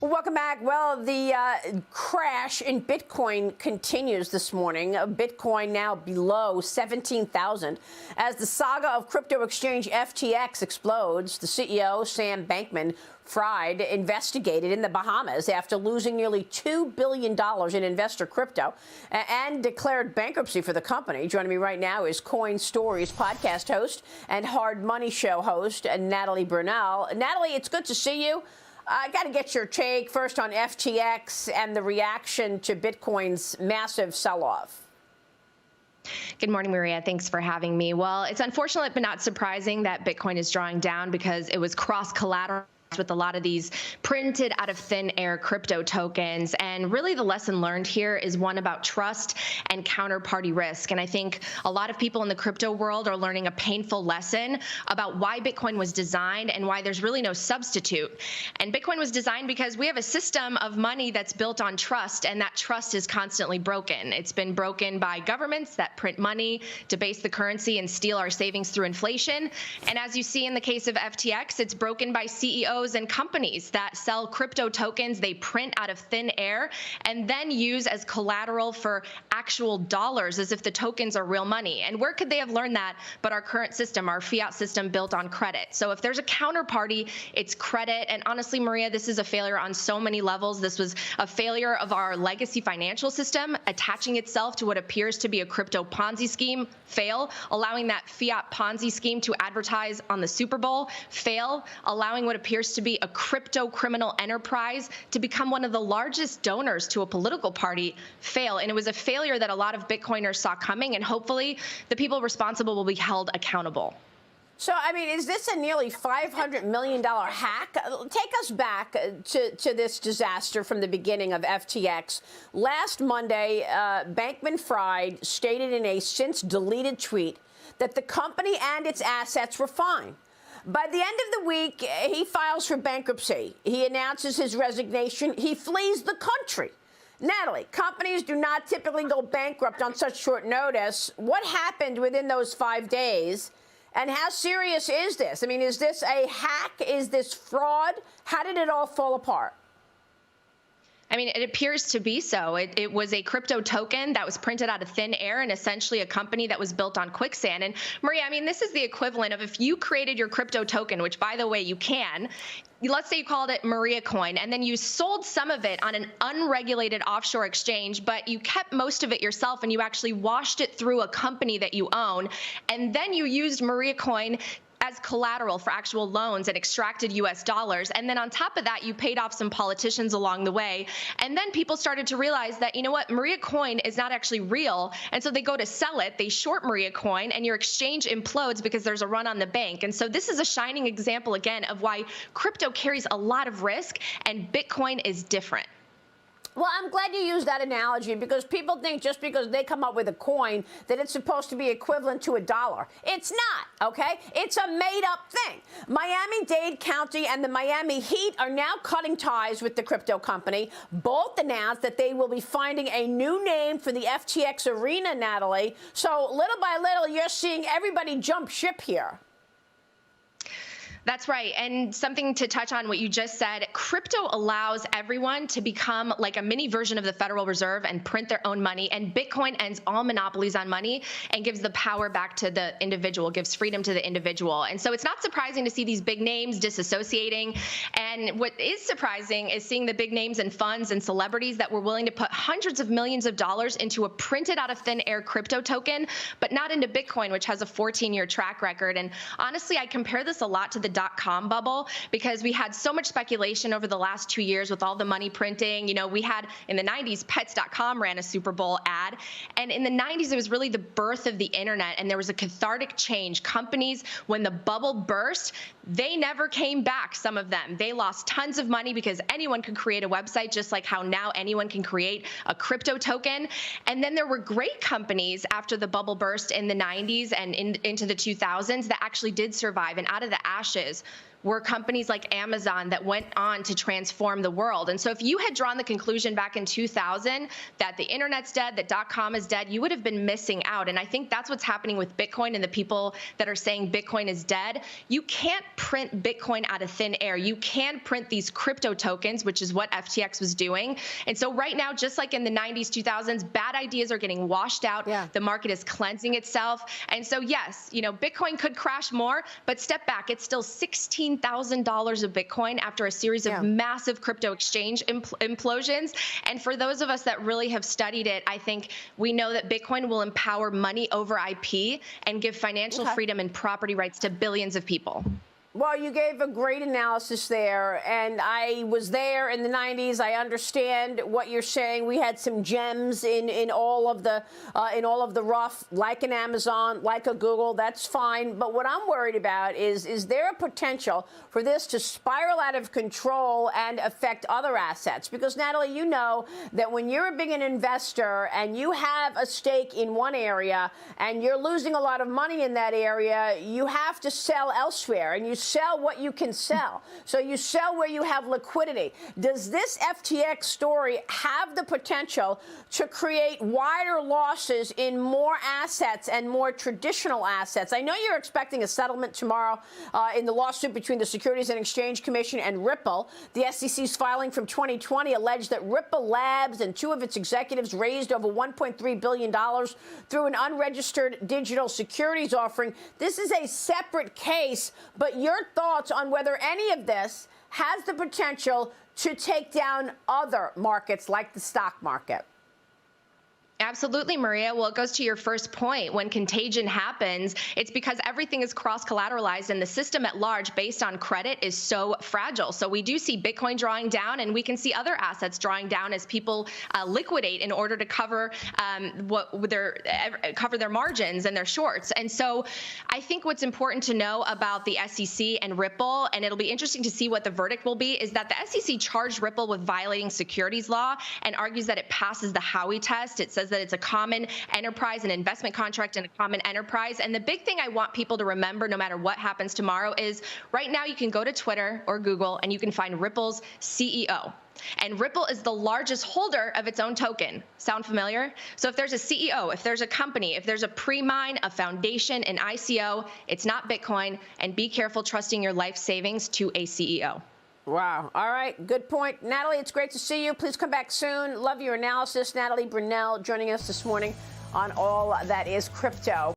Well, welcome back. Well, the crash in Bitcoin continues this morning. Bitcoin now below 17,000 as the saga of crypto exchange FTX explodes. The CEO, Sam Bankman-Fried, investigated in the Bahamas after losing nearly $2 billion in investor crypto and declared bankruptcy for the company. Joining me right now is Coin Stories podcast host and Hard Money Show host, Natalie Brunell. Natalie, it's good to see you. I got to get your take first on FTX and the reaction to Bitcoin's massive sell-off. Good morning, Maria. Thanks for having me. Well, it's unfortunate but not surprising that Bitcoin is drawing down because it was cross-collateral with a lot of these printed out of thin air crypto tokens. And really the lesson learned here is one about trust and counterparty risk. And I think a lot of people in the crypto world are learning a painful lesson about why Bitcoin was designed and why there's really no substitute. And Bitcoin was designed because we have a system of money that's built on trust, and that trust is constantly broken. It's been broken by governments that print money, debase the currency, and steal our savings through inflation. And as you see in the case of FTX, it's broken by CEOs and companies that sell crypto tokens they print out of thin air and then use as collateral for actual dollars as if the tokens are real money. And where could they have learned that but our current system, our fiat system built on credit? So if there's a counterparty, it's credit. And honestly, Maria, this is a failure on so many levels. This was a failure of our legacy financial system attaching itself to what appears to be a crypto Ponzi scheme, fail, allowing that fiat Ponzi scheme to advertise on the Super Bowl, fail, allowing what appears to be a crypto criminal enterprise to become one of the largest donors to a political party, fail. And it was a failure that a lot of Bitcoiners saw coming, and hopefully the people responsible will be held accountable. So, I mean, is this a nearly $500 million hack? Take us back to this disaster from the beginning of FTX. Last Monday, Bankman-Fried stated in a since-deleted tweet that the company and its assets were fine. By the end of the week, he files for bankruptcy. He announces his resignation. He flees the country. Natalie, companies do not typically go bankrupt on such short notice. What happened within those 5 days? And how serious is this? I mean, is this a hack? Is this fraud? How did it all fall apart? I mean, it appears to be so. It was a crypto token that was printed out of thin air and essentially a company that was built on quicksand. And Maria, I mean, this is the equivalent of if you created your crypto token, which by the way, you can, let's say you called it Maria Coin, and then you sold some of it on an unregulated offshore exchange, but you kept most of it yourself and you actually washed it through a company that you own. And then you used Maria Coin as collateral for actual loans and extracted US dollars. And then on top of that, you paid off some politicians along the way. And then people started to realize that, you know what, Maria Coin is not actually real. And so they go to sell it, they short Maria Coin, and your exchange implodes because there's a run on the bank. And so this is a shining example, again, of why crypto carries a lot of risk and Bitcoin is different. Well, I'm glad you used that analogy because people think just because they come up with a coin that it's supposed to be equivalent to $1. It's not, okay? It's a made-up thing. Miami-Dade County and the Miami Heat are now cutting ties with the crypto company. Both announced that they will be finding a new name for the FTX arena, Natalie. So little by little, you're seeing everybody jump ship here. That's right. And something to touch on what you just said, crypto allows everyone to become like a mini version of the Federal Reserve and print their own money. And Bitcoin ends all monopolies on money and gives the power back to the individual, gives freedom to the individual. And so it's not surprising to see these big names disassociating. And what is surprising is seeing the big names and funds and celebrities that were willing to put hundreds of millions of dollars into a printed out of thin air crypto token, but not into Bitcoin, which has a 14-year track record. And honestly, I compare this a lot to the dot-com bubble because we had so much speculation over the last 2 years with all the money printing. You know, we had in the 90s, pets.com ran a Super Bowl ad. And in the 90s, it was really the birth of the internet. And there was a cathartic change. Companies, when the bubble burst, they never came back, some of them. They lost tons of money because anyone could create a website, just like how now anyone can create a crypto token. And then there were great companies after the bubble burst in the 90s and into the 2000s that actually did survive. And out of the ashes, were companies like Amazon that went on to transform the world. And so if you had drawn the conclusion back in 2000 that the internet's dead, that .com is dead, you would have been missing out. And I think that's what's happening with Bitcoin and the people that are saying Bitcoin is dead. You can't print Bitcoin out of thin air. You can print these crypto tokens, which is what FTX was doing. And so right now, just like in the 90s, 2000s, bad ideas are getting washed out. Yeah. The market is cleansing itself. And so, yes, Bitcoin could crash more, but step back. It's still $16,000 of Bitcoin after a series of massive crypto exchange implosions. And for those of us that really have studied it, I think we know that Bitcoin will empower money over IP and give financial freedom and property rights to billions of people. Well, you gave a great analysis there, and I was there in the 90s. I understand what you're saying. We had some gems in all of the rough, like an Amazon, like a Google. That's fine. But what I'm worried about is there a potential for this to spiral out of control and affect other assets? Because, Natalie, you know that when you're a big investor and you have a stake in one area and you're losing a lot of money in that area, you have to sell elsewhere, and you sell what you can sell. So you sell where you have liquidity. Does this FTX story have the potential to create wider losses in more assets and more traditional assets? I know you're expecting a settlement tomorrow in the lawsuit between the Securities and Exchange Commission and Ripple. The SEC's filing from 2020 alleged that Ripple Labs and two of its executives raised over $1.3 billion through an unregistered digital securities offering. This is a separate case, but your thoughts on whether any of this has the potential to take down other markets like the stock market? Absolutely, Maria. Well, it goes to your first point. When contagion happens, it's because everything is cross-collateralized and the system at large based on credit is so fragile. So we do see Bitcoin drawing down, and we can see other assets drawing down as people liquidate in order to cover cover their margins and their shorts. And so I think what's important to know about the SEC and Ripple, and it'll be interesting to see what the verdict will be, is that the SEC charged Ripple with violating securities law and argues that it passes the Howey test. It says that it's a common enterprise, an investment contract, and a common enterprise. And the big thing I want people to remember, no matter what happens tomorrow, is right now you can go to Twitter or Google and you can find Ripple's CEO. And Ripple is the largest holder of its own token. Sound familiar? So if there's a CEO, if there's a company, if there's a pre-mine, a foundation, an ICO, it's not Bitcoin. And be careful trusting your life savings to a CEO. Wow. All right. Good point. Natalie, it's great to see you. Please come back soon. Love your analysis. Natalie Brunell joining us this morning on All That Is Crypto.